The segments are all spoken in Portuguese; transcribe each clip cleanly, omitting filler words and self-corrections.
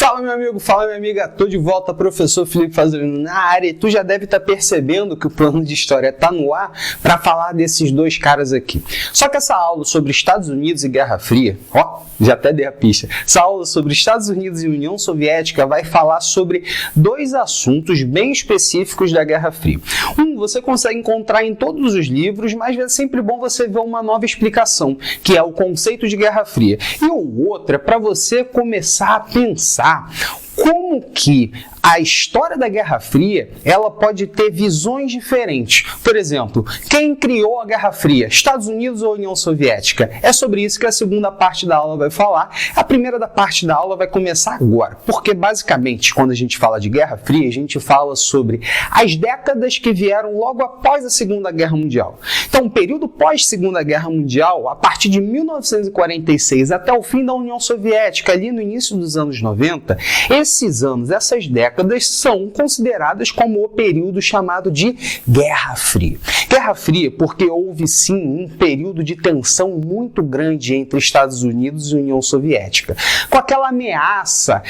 Fala, meu amigo, fala, minha amiga, tô de volta, professor Felipe Fazolino na área, e tu já deve estar percebendo que o plano de história tá no ar para falar desses dois caras aqui. Só que essa aula sobre Estados Unidos e Guerra Fria, já até dei a pista, essa aula sobre Estados Unidos e União Soviética vai falar sobre dois assuntos bem específicos da Guerra Fria. Um você consegue encontrar em todos os livros, mas é sempre bom você ver uma nova explicação, que é o conceito de Guerra Fria. E o outro é para você começar a pensar como que a história da Guerra Fria ela pode ter visões diferentes. Por exemplo, quem criou a Guerra Fria? Estados Unidos ou União Soviética? É sobre isso que a segunda parte da aula vai falar. A primeira da parte da aula vai começar agora, porque basicamente, quando a gente fala de Guerra Fria, a gente fala sobre as décadas que vieram logo após a Segunda Guerra Mundial. Então, o período pós-Segunda Guerra Mundial, a partir de 1946 até o fim da União Soviética, ali no início dos anos 90, esses anos, essas décadas, são consideradas como o período chamado de Guerra Fria. Guerra Fria porque houve sim um período de tensão muito grande entre Estados Unidos e União Soviética. Com aquela ameaça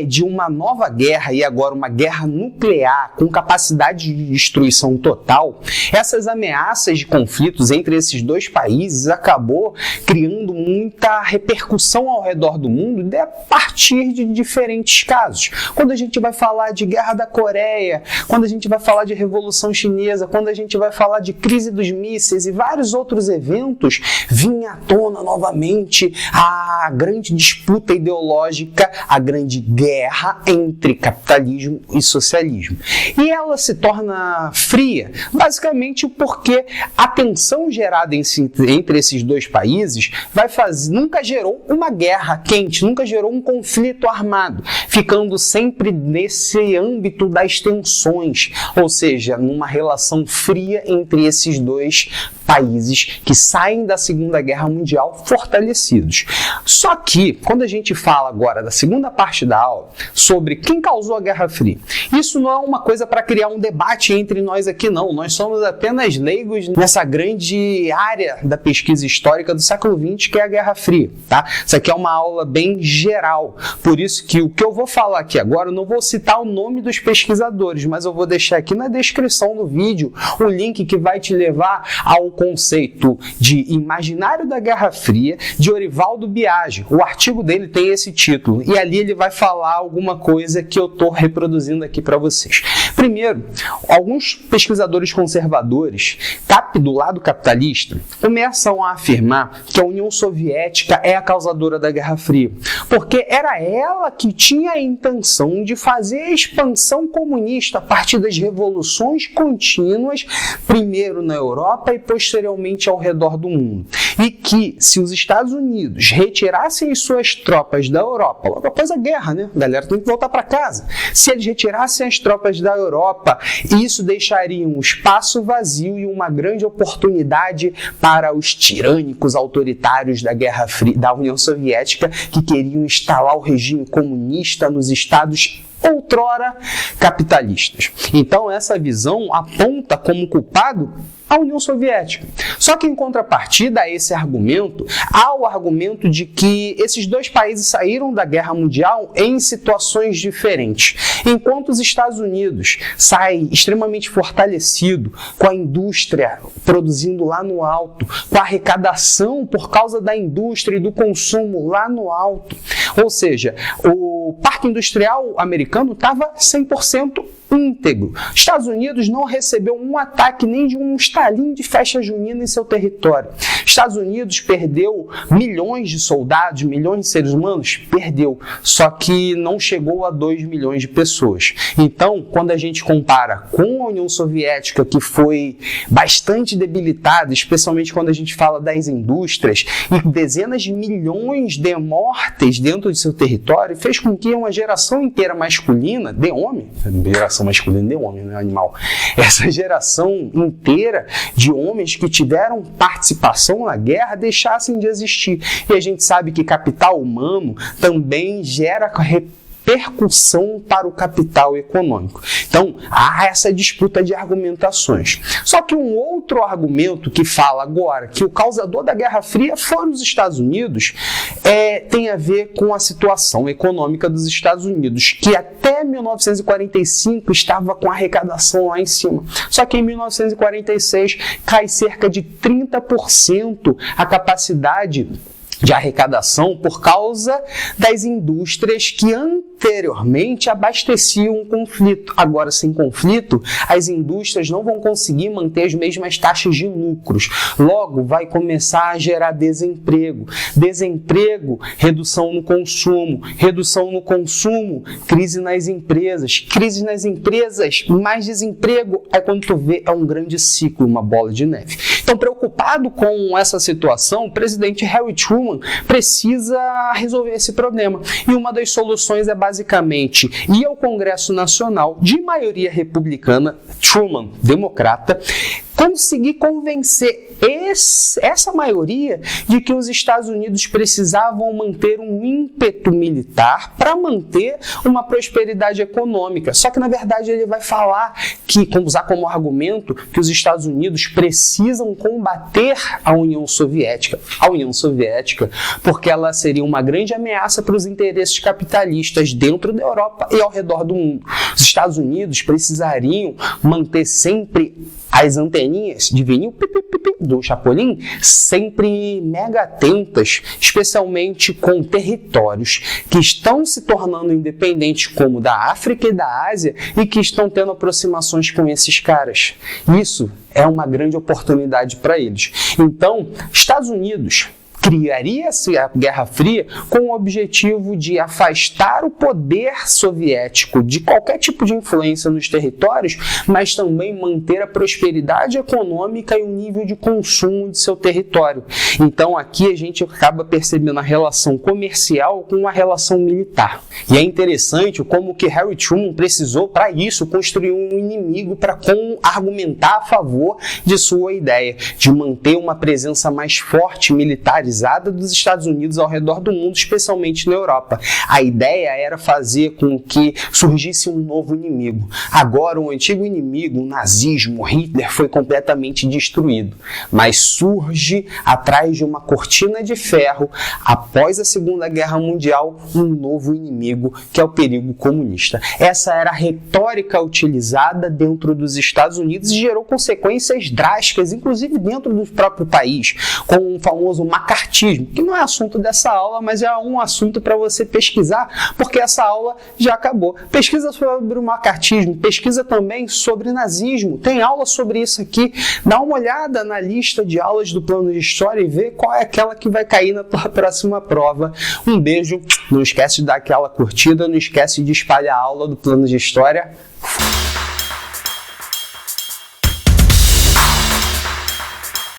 de uma nova guerra e agora uma guerra nuclear com capacidade de destruição total, essas ameaças de conflitos entre esses dois países acabou criando muita repercussão ao redor do mundo a partir de diferentes casos. Quando a gente vai falar de Guerra da Coreia, quando a gente vai falar de Revolução Chinesa, quando a gente vai falar de crise dos mísseis e vários outros eventos, vinha à tona novamente a grande disputa ideológica, a grande guerra entre capitalismo e socialismo. E ela se torna fria, basicamente porque a tensão gerada entre esses dois países nunca gerou uma guerra quente, nunca gerou um conflito armado, ficando sempre nesse âmbito das tensões, ou seja, numa relação fria entre esses dois países que saem da Segunda Guerra Mundial fortalecidos. Só que, quando a gente fala agora da segunda parte da aula, sobre quem causou a Guerra Fria, isso não é uma coisa para criar um debate entre nós aqui, não. Nós somos apenas leigos nessa grande área da pesquisa histórica do século XX, que é a Guerra Fria, tá? Isso aqui é uma aula bem geral, por isso que o que eu vou falar aqui agora, eu não vou citar o nome dos pesquisadores, mas eu vou deixar aqui na descrição do vídeo o link que vai te levar ao conceito de Imaginário da Guerra Fria, de Orivaldo Biagi. O artigo dele tem esse título, e ali ele vai falar alguma coisa que eu estou reproduzindo aqui para vocês. Primeiro, alguns pesquisadores conservadores, do lado capitalista, começam a afirmar que a União Soviética é a causadora da Guerra Fria, porque era ela que tinha a intenção de fazer a expansão comunista a partir das revoluções contínuas, primeiro na Europa e posteriormente ao redor do mundo. E que, se os Estados Unidos retirassem as suas tropas da Europa, logo após a guerra, né? A galera tem que voltar para casa. Se eles retirassem as tropas da Europa, isso deixaria um espaço vazio e uma grande oportunidade para os tirânicos autoritários da Guerra Fria, da União Soviética, que queriam instalar o regime comunista nos estados outrora capitalistas. Então, essa visão aponta como culpado a União Soviética. Só que, em contrapartida a esse argumento, há o argumento de que esses dois países saíram da Guerra Mundial em situações diferentes. Enquanto os Estados Unidos saem extremamente fortalecido, com a indústria produzindo lá no alto, com a arrecadação por causa da indústria e do consumo lá no alto. Ou seja, o parque industrial americano estava 100% íntegro. Estados Unidos não recebeu um ataque nem de um estalinho de festa junina em seu território. Estados Unidos perdeu milhões de soldados, milhões de seres humanos? Perdeu. Só que não chegou a 2 milhões de pessoas. Então, quando a gente compara com a União Soviética, que foi bastante debilitada, especialmente quando a gente fala das indústrias, e dezenas de milhões de mortes dentro de seu território, fez com que uma geração inteira masculina, de homem, geração masculina de homem, não é animal, essa geração inteira de homens que tiveram participação na guerra deixassem de existir. E a gente sabe que capital humano também gera repercussão para o capital econômico. Então, há essa disputa de argumentações. Só que um outro argumento que fala agora que o causador da Guerra Fria foram os Estados Unidos tem a ver com a situação econômica dos Estados Unidos, que até 1945 estava com a arrecadação lá em cima. Só que em 1946 cai cerca de 30% a capacidade de arrecadação por causa das indústrias que anteriormente abasteciam um conflito. Agora, sem conflito, as indústrias não vão conseguir manter as mesmas taxas de lucros. Logo, vai começar a gerar desemprego. Desemprego, redução no consumo. Redução no consumo, crise nas empresas. Crise nas empresas, mais desemprego. Aí quando tu vê, é um grande ciclo, uma bola de neve. Então, preocupado com essa situação, o presidente Harry Truman precisa resolver esse problema. E uma das soluções é basicamente ir ao Congresso Nacional de maioria republicana, Truman, democrata, conseguir convencer essa maioria de que os Estados Unidos precisavam manter um ímpeto militar para manter uma prosperidade econômica. Só que, na verdade, ele vai falar que, usar como argumento, que os Estados Unidos precisam combater a União Soviética. A União Soviética, porque ela seria uma grande ameaça para os interesses capitalistas dentro da Europa e ao redor do mundo. Os Estados Unidos precisariam manter sempre as anteninhas de vinil do Chapolin sempre mega atentas, especialmente com territórios que estão se tornando independentes, como da África e da Ásia, e que estão tendo aproximações com esses caras. Isso é uma grande oportunidade para eles. Então, Estados Unidos criaria-se a Guerra Fria com o objetivo de afastar o poder soviético de qualquer tipo de influência nos territórios, mas também manter a prosperidade econômica e o nível de consumo de seu território. Então aqui a gente acaba percebendo a relação comercial com a relação militar. E é interessante como que Harry Truman precisou para isso construir um inimigo para argumentar a favor de sua ideia de manter uma presença mais forte militarizada dos Estados Unidos ao redor do mundo, especialmente na Europa. A ideia era fazer com que surgisse um novo inimigo. Agora, o antigo inimigo, o nazismo, Hitler, foi completamente destruído. Mas surge, atrás de uma cortina de ferro, após a Segunda Guerra Mundial, um novo inimigo, que é o perigo comunista. Essa era a retórica utilizada dentro dos Estados Unidos e gerou consequências drásticas, inclusive dentro do próprio país, com o famoso macartismo, que não é assunto dessa aula, mas é um assunto para você pesquisar, porque essa aula já acabou. Pesquisa sobre o macartismo, pesquisa também sobre nazismo, tem aula sobre isso aqui, dá uma olhada na lista de aulas do plano de história e vê qual é aquela que vai cair na tua próxima prova. Um beijo, não esquece de dar aquela curtida, não esquece de espalhar a aula do plano de história.